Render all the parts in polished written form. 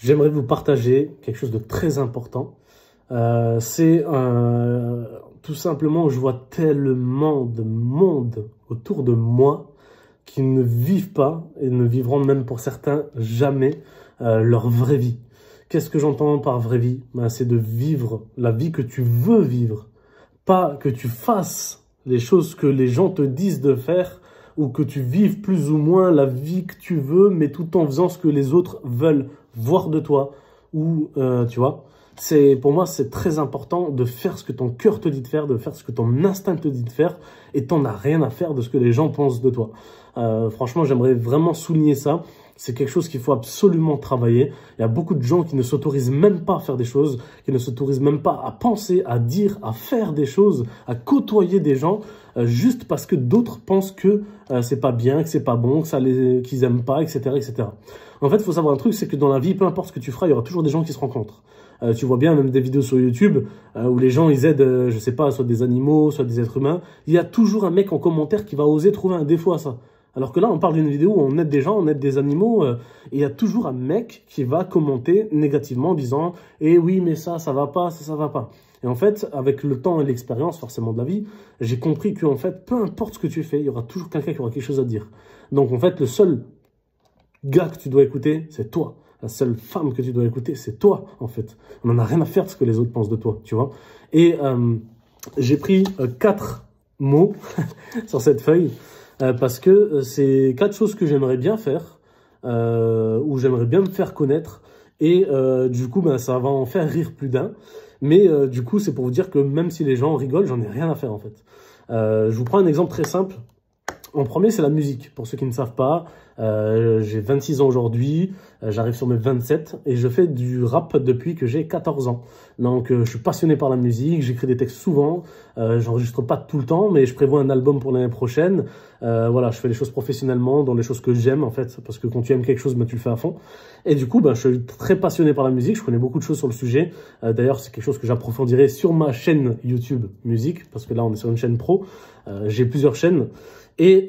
J'aimerais vous partager quelque chose de très important. C'est tout simplement, je vois tellement de monde autour de moi qui ne vivent pas et ne vivront même pour certains jamais leur vraie vie. Qu'est-ce que j'entends par vraie vie? C'est de vivre la vie que tu veux vivre. Pas que tu fasses les choses que les gens te disent de faire ou que tu vives plus ou moins la vie que tu veux, mais tout en faisant ce que les autres veulent voir de toi. Ou, tu vois, pour moi, c'est très important de faire ce que ton cœur te dit de faire, de faire ce que ton instinct te dit de faire, et t'en as rien à faire de ce que les gens pensent de toi. Franchement, j'aimerais vraiment souligner ça. C'est quelque chose qu'il faut absolument travailler. Il y a beaucoup de gens qui ne s'autorisent même pas à faire des choses, qui ne s'autorisent même pas à penser, à dire, à faire des choses, à côtoyer des gens, juste parce que d'autres pensent que c'est pas bien, que c'est pas bon, qu'ils aiment pas, etc., etc. En fait, il faut savoir un truc, c'est que dans la vie, peu importe ce que tu feras, il y aura toujours des gens qui se rencontrent. Tu vois bien même des vidéos sur YouTube où les gens ils aident, je sais pas, soit des animaux, soit des êtres humains. Il y a toujours un mec en commentaire qui va oser trouver un défaut à ça. Alors que là, on parle d'une vidéo où on aide des gens, on aide des animaux, et il y a toujours un mec qui va commenter négativement en disant « Eh oui, mais ça va pas, ça va pas ». Et en fait, avec le temps et l'expérience forcément de la vie, j'ai compris qu'en fait, peu importe ce que tu fais, il y aura toujours quelqu'un qui aura quelque chose à dire. Donc en fait, le seul gars que tu dois écouter, c'est toi. La seule femme que tu dois écouter, c'est toi, en fait. On n'en a rien à faire de ce que les autres pensent de toi, tu vois. Et j'ai pris 4 mots sur cette feuille. Parce que c'est 4 choses que j'aimerais bien faire, ou j'aimerais bien me faire connaître, et du coup, ça va en faire rire plus d'un. Mais du coup, c'est pour vous dire que même si les gens rigolent, j'en ai rien à faire en fait. Je vous prends un exemple très simple. En premier, c'est la musique. Pour ceux qui ne savent pas, j'ai 26 ans aujourd'hui, j'arrive sur mes 27 et je fais du rap depuis que j'ai 14 ans. Donc je suis passionné par la musique, j'écris des textes souvent, j'enregistre pas tout le temps, mais je prévois un album pour l'année prochaine. Voilà, je fais les choses professionnellement, dans les choses que j'aime en fait, parce que quand tu aimes quelque chose, tu le fais à fond. Et du coup, je suis très passionné par la musique, je connais beaucoup de choses sur le sujet. D'ailleurs, c'est quelque chose que j'approfondirai sur ma chaîne YouTube Musique, parce que là, on est sur une chaîne pro. J'ai plusieurs chaînes. Et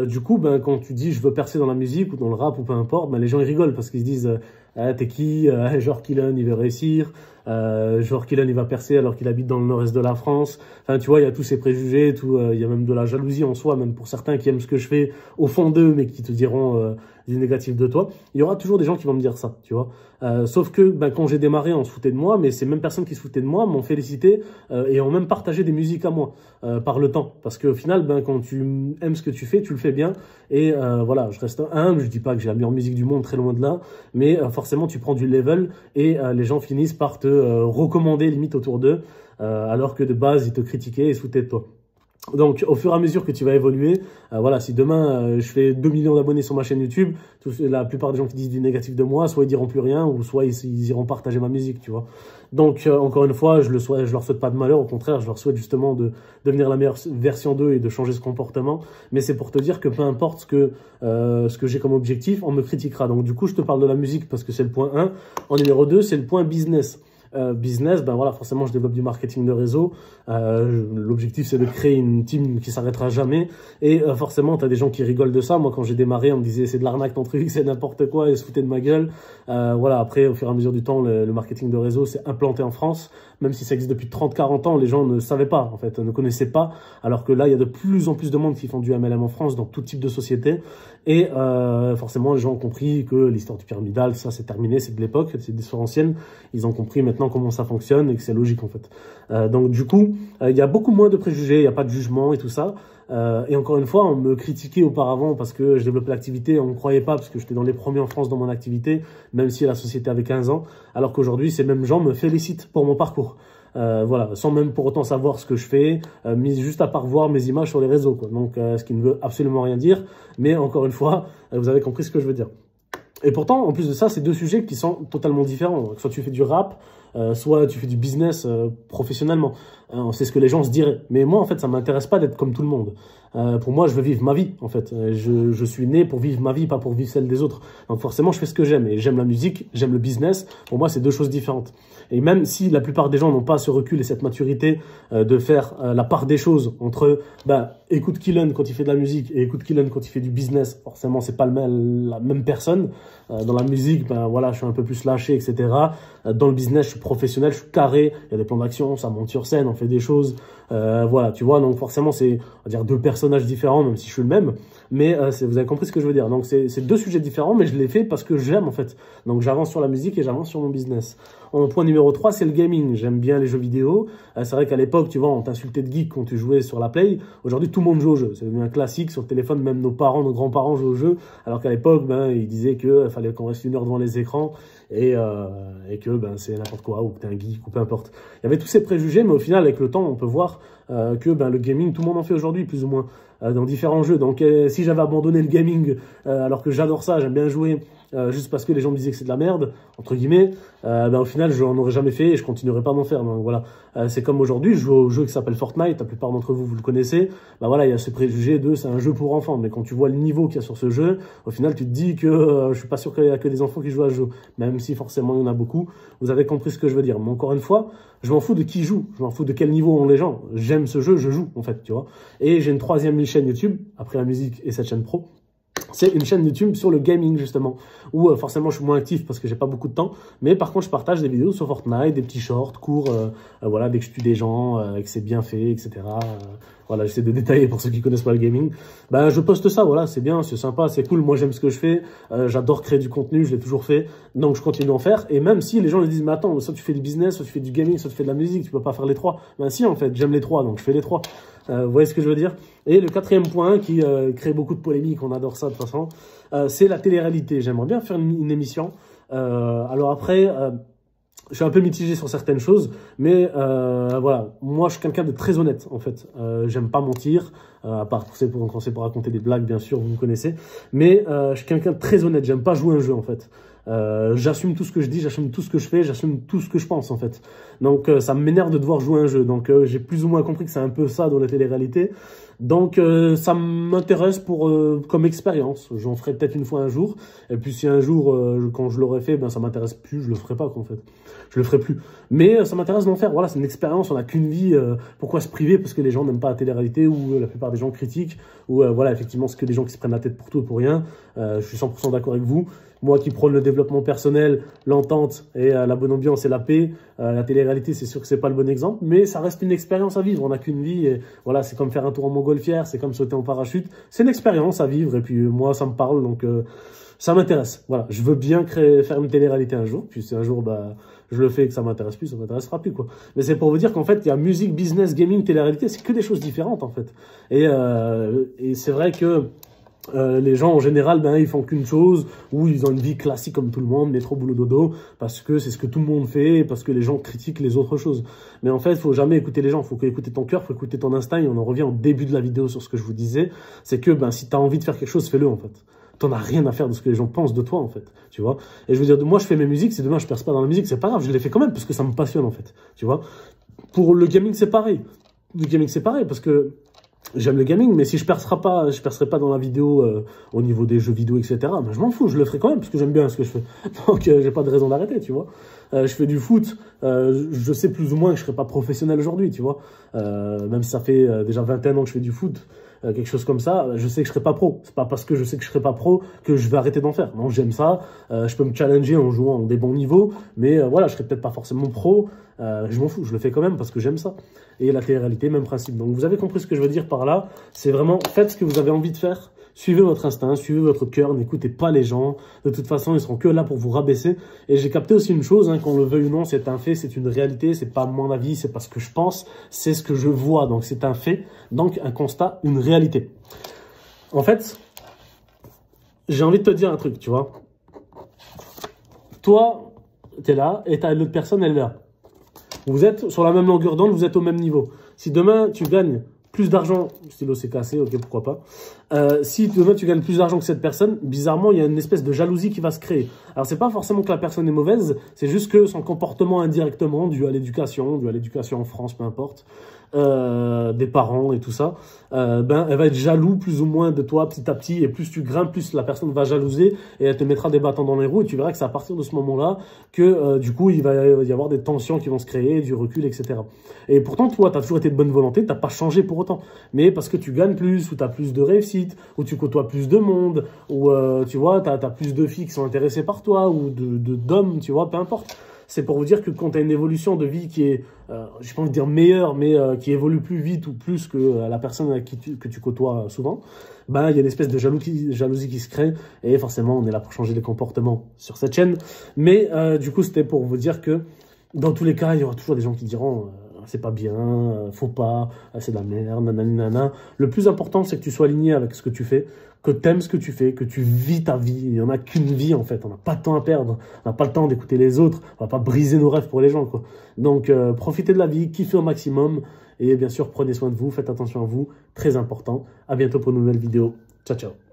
du coup, quand tu dis je veux percer dans la musique ou dans le rap ou peu importe, les gens ils rigolent parce qu'ils se disent t'es qui, genre Kylian il veut réussir, genre Kylian il va percer alors qu'il habite dans le nord-est de la France. Enfin tu vois, il y a tous ces préjugés, il y a même de la jalousie en soi, même pour certains qui aiment ce que je fais au fond d'eux mais qui te diront du négatif de toi. Il y aura toujours des gens qui vont me dire ça, tu vois. Sauf que quand j'ai démarré, on se foutait de moi, mais ces mêmes personnes qui se foutaient de moi m'ont félicité et ont même partagé des musiques à moi par le temps. Parce qu'au final, quand tu aimes ce que tu fais, tu le fais bien. Et voilà, je reste humble, je dis pas que j'ai la meilleure musique du monde, très loin de là, mais forcément tu prends du level et les gens finissent par te recommander limite autour d'eux, alors que de base ils te critiquaient et se foutaient de toi. Donc, au fur et à mesure que tu vas évoluer, voilà, si demain je fais 2 millions d'abonnés sur ma chaîne YouTube, la plupart des gens qui disent du négatif de moi, soit ils diront plus rien, ou soit ils iront partager ma musique, tu vois. Donc, encore une fois, je leur souhaite pas de malheur, au contraire, je leur souhaite justement de devenir la meilleure version d'eux et de changer ce comportement. Mais c'est pour te dire que peu importe ce que j'ai comme objectif, on me critiquera. Donc, du coup, je te parle de la musique parce que c'est le point 1. En numéro 2, c'est le point business. Business, voilà, forcément je développe du marketing de réseau. L'objectif c'est de créer une team qui s'arrêtera jamais. Et forcément tu as des gens qui rigolent de ça. Moi quand j'ai démarré on me disait c'est de l'arnaque ton truc, c'est n'importe quoi, et se foutaient de ma gueule. Voilà, après au fur et à mesure du temps le marketing de réseau s'est implanté en France. Même si ça existe depuis 30-40 ans, les gens ne savaient pas en fait, ne connaissaient pas. Alors que là il y a de plus en plus de monde qui font du MLM en France dans tout type de société. Et forcément les gens ont compris que l'histoire du pyramidal, ça c'est terminé, c'est de l'époque, c'est des histoires anciennes. Ils ont compris maintenant comment ça fonctionne et que c'est logique en fait. Donc du coup, il y a beaucoup moins de préjugés, il n'y a pas de jugement et tout ça. Et encore une fois, on me critiquait auparavant parce que je développais l'activité, on ne me croyait pas parce que j'étais dans les premiers en France dans mon activité, même si la société avait 15 ans. Alors qu'aujourd'hui, ces mêmes gens me félicitent pour mon parcours. Voilà, sans même pour autant savoir ce que je fais, juste à part voir mes images sur les réseaux, quoi. Donc, ce qui ne veut absolument rien dire. Mais encore une fois, vous avez compris ce que je veux dire. Et pourtant, en plus de ça, c'est 2 sujets qui sont totalement différents. Soit tu fais du rap, soit tu fais du business professionnellement. C'est ce que les gens se diraient. Mais moi, en fait, ça m'intéresse pas d'être comme tout le monde. Pour moi, je veux vivre ma vie, en fait. Je suis né pour vivre ma vie, pas pour vivre celle des autres. Donc forcément, je fais ce que j'aime. Et j'aime la musique, j'aime le business. Pour moi, c'est deux choses différentes. Et même si la plupart des gens n'ont pas ce recul et cette maturité de faire la part des choses entre écoute Kylian quand il fait de la musique et écoute Kylian quand il fait du business, forcément, c'est pas la même personne. Dans la musique, voilà, je suis un peu plus lâché, etc. Dans le business, je suis professionnel, je suis carré. Il y a des plans d'action, ça monte sur scène, on fait des choses. Voilà, tu vois, donc forcément, c'est, on va dire, deux personnages différents, même si je suis le même. Mais vous avez compris ce que je veux dire. Donc, c'est deux sujets différents, mais je les fais parce que j'aime, en fait. Donc, j'avance sur la musique et j'avance sur mon business. Point numéro 3, c'est le gaming. J'aime bien les jeux vidéo. C'est vrai qu'à l'époque, tu vois, on t'insultait de geek quand tu jouais sur la Play. Aujourd'hui, tout le monde joue au jeu. C'est devenu un classique sur le téléphone. Même nos parents, nos grands-parents jouent au jeu. Alors qu'à l'époque, ils disaient qu'il fallait qu'on reste 1 heure devant les écrans et que c'est n'importe quoi ou que t'es un geek ou peu importe. Il y avait tous ces préjugés, mais au final, avec le temps, on peut voir que le gaming, tout le monde en fait aujourd'hui, plus ou moins, dans différents jeux. Donc, si j'avais abandonné le gaming, alors que j'adore ça, j'aime bien jouer, juste parce que les gens me disaient que c'est de la merde, entre guillemets, au final, je n'en aurais jamais fait et je continuerai pas d'en faire. Donc voilà, c'est comme aujourd'hui, je joue au jeu qui s'appelle Fortnite, la plupart d'entre vous, vous le connaissez. Voilà, il y a ce préjugé de c'est un jeu pour enfants, mais quand tu vois le niveau qu'il y a sur ce jeu, au final, tu te dis que je suis pas sûr qu'il y a que des enfants qui jouent à ce jeu, même si forcément il y en a beaucoup. Vous avez compris ce que je veux dire. Mais encore une fois, je m'en fous de qui joue, je m'en fous de quel niveau ont les gens. J'aime ce jeu, je joue en fait, tu vois. Et j'ai une troisième chaîne YouTube après la musique et cette chaîne pro. C'est une chaîne YouTube sur le gaming justement, où forcément je suis moins actif parce que j'ai pas beaucoup de temps, mais par contre je partage des vidéos sur Fortnite, des petits shorts, courts, voilà, dès que je tue des gens, que c'est bien fait, etc. Voilà, j'essaie de détailler pour ceux qui connaissent pas le gaming. Je poste ça, voilà, c'est bien, c'est sympa, c'est cool, moi j'aime ce que je fais, j'adore créer du contenu, je l'ai toujours fait, donc je continue à en faire, et même si les gens me disent, mais attends, soit tu fais du business, soit tu fais du gaming, soit tu fais de la musique, tu peux pas faire les trois. Si en fait, j'aime les trois, donc je fais les trois. Vous voyez ce que je veux dire? Et le quatrième point qui crée beaucoup de polémiques, on adore ça de toute façon, c'est la télé-réalité. J'aimerais bien faire une émission. Alors après, je suis un peu mitigé sur certaines choses, mais voilà, moi je suis quelqu'un de très honnête en fait. J'aime pas mentir, à part quand c'est pour raconter des blagues, bien sûr, vous me connaissez. Mais je suis quelqu'un de très honnête, j'aime pas jouer un jeu en fait. J'assume tout ce que je dis, j'assume tout ce que je fais, j'assume tout ce que je pense en fait. Donc ça m'énerve de devoir jouer un jeu. Donc j'ai plus ou moins compris que c'est un peu ça dans la télé-réalité. Donc ça m'intéresse comme expérience. J'en ferai peut-être une fois un jour. Et puis si un jour, quand je l'aurai fait, ça m'intéresse plus, je le ferai pas en fait. Je le ferai plus. Mais ça m'intéresse d'en faire. Voilà, c'est une expérience, on n'a qu'une vie. Pourquoi se priver? Parce que les gens n'aiment pas la télé-réalité ou la plupart des gens critiquent. Ou voilà, effectivement, c'est que des gens qui se prennent la tête pour tout et pour rien. Je suis 100% d'accord avec vous. Moi qui prône le développement personnel, l'entente et la bonne ambiance et la paix, la télé-réalité, c'est sûr que c'est pas le bon exemple, mais ça reste une expérience à vivre. On n'a qu'une vie et voilà, c'est comme faire un tour en montgolfière, c'est comme sauter en parachute. C'est une expérience à vivre et puis moi, ça me parle, donc ça m'intéresse. Voilà, je veux bien faire une télé-réalité un jour, puis si un jour, je le fais et que ça m'intéresse plus, ça m'intéressera plus, quoi. Mais c'est pour vous dire qu'en fait, il y a musique, business, gaming, télé-réalité, c'est que des choses différentes, en fait. Et c'est vrai que les gens en général, ils font qu'une chose, ou ils ont une vie classique comme tout le monde, métro, boulot, dodo, parce que c'est ce que tout le monde fait, parce que les gens critiquent les autres choses. Mais en fait, il faut jamais écouter les gens, il faut écouter ton cœur, il faut écouter ton instinct, et on en revient au début de la vidéo sur ce que je vous disais, c'est que si tu as envie de faire quelque chose, fais-le en fait. T'en as rien à faire de ce que les gens pensent de toi en fait, tu vois. Et je veux dire, moi je fais mes musiques, si demain je perce pas dans la musique, c'est pas grave, je les fais quand même, parce que ça me passionne en fait, tu vois. Pour le gaming, c'est pareil. Le gaming, c'est pareil, parce que j'aime le gaming, mais si je percerai pas dans la vidéo au niveau des jeux vidéo, etc., je m'en fous, je le ferai quand même, parce que j'aime bien ce que je fais. Donc, j'ai pas de raison d'arrêter, tu vois. Je fais du foot, je sais plus ou moins que je serai pas professionnel aujourd'hui, tu vois. Même si ça fait déjà 21 ans que je fais du foot, quelque chose comme ça, je sais que je serai pas pro. C'est pas parce que je sais que je serai pas pro que je vais arrêter d'en faire. Non, j'aime ça. Je peux me challenger en jouant à des bons niveaux, mais voilà, je serai peut-être pas forcément pro. Je m'en fous, je le fais quand même parce que j'aime ça. Et la télé-réalité, même principe. Donc vous avez compris ce que je veux dire par là. C'est vraiment, faites ce que vous avez envie de faire. Suivez votre instinct, suivez votre cœur, n'écoutez pas les gens. De toute façon, ils seront que là pour vous rabaisser. Et j'ai capté aussi une chose, qu'on le veuille ou non, c'est un fait, c'est une réalité, c'est pas mon avis, c'est pas ce que je pense, c'est ce que je vois. Donc c'est un fait, donc un constat, une réalité. En fait, j'ai envie de te dire un truc, tu vois. Toi, t'es là, et l'autre personne, elle est là. Vous êtes sur la même longueur d'onde, vous êtes au même niveau. Si demain, tu gagnes plus d'argent, stylo s'est cassé, ok, pourquoi pas. Si demain tu gagnes plus d'argent que cette personne, bizarrement, il y a une espèce de jalousie qui va se créer. Alors, c'est pas forcément que la personne est mauvaise, c'est juste que son comportement indirectement, dû à l'éducation en France, peu importe, des parents et tout ça, ben, elle va être jaloux plus ou moins de toi petit à petit, et plus tu grimpes, plus la personne va jalouser et elle te mettra des bâtons dans les roues, et tu verras que c'est à partir de ce moment-là que du coup il va y avoir des tensions qui vont se créer, du recul, etc. Et pourtant toi, tu as toujours été de bonne volonté, t'as pas changé pour autant, mais parce que tu gagnes plus, ou tu as plus de réussite, ou tu côtoies plus de monde, ou tu vois, tu as plus de filles qui sont intéressées par toi, ou d'hommes, tu vois, peu importe. C'est pour vous dire que quand tu as une évolution de vie qui est, j'ai pas envie de dire meilleure, mais qui évolue plus vite ou plus que la personne avec que tu côtoies souvent, ben, il y a une espèce de jalousie qui se crée, et forcément, on est là pour changer les comportements sur cette chaîne. Mais du coup, c'était pour vous dire que dans tous les cas, il y aura toujours des gens qui diront c'est pas bien, faut pas, c'est de la merde, nanani, nanana. Le plus important, c'est que tu sois aligné avec ce que tu fais, que tu aimes ce que tu fais, que tu vis ta vie. Il n'y en a qu'une vie, en fait. On n'a pas de temps à perdre. On n'a pas le temps d'écouter les autres. On va pas briser nos rêves pour les gens, quoi. Donc, profitez de la vie, kiffez au maximum. Et bien sûr, prenez soin de vous, faites attention à vous. Très important. À bientôt pour une nouvelle vidéo. Ciao, ciao.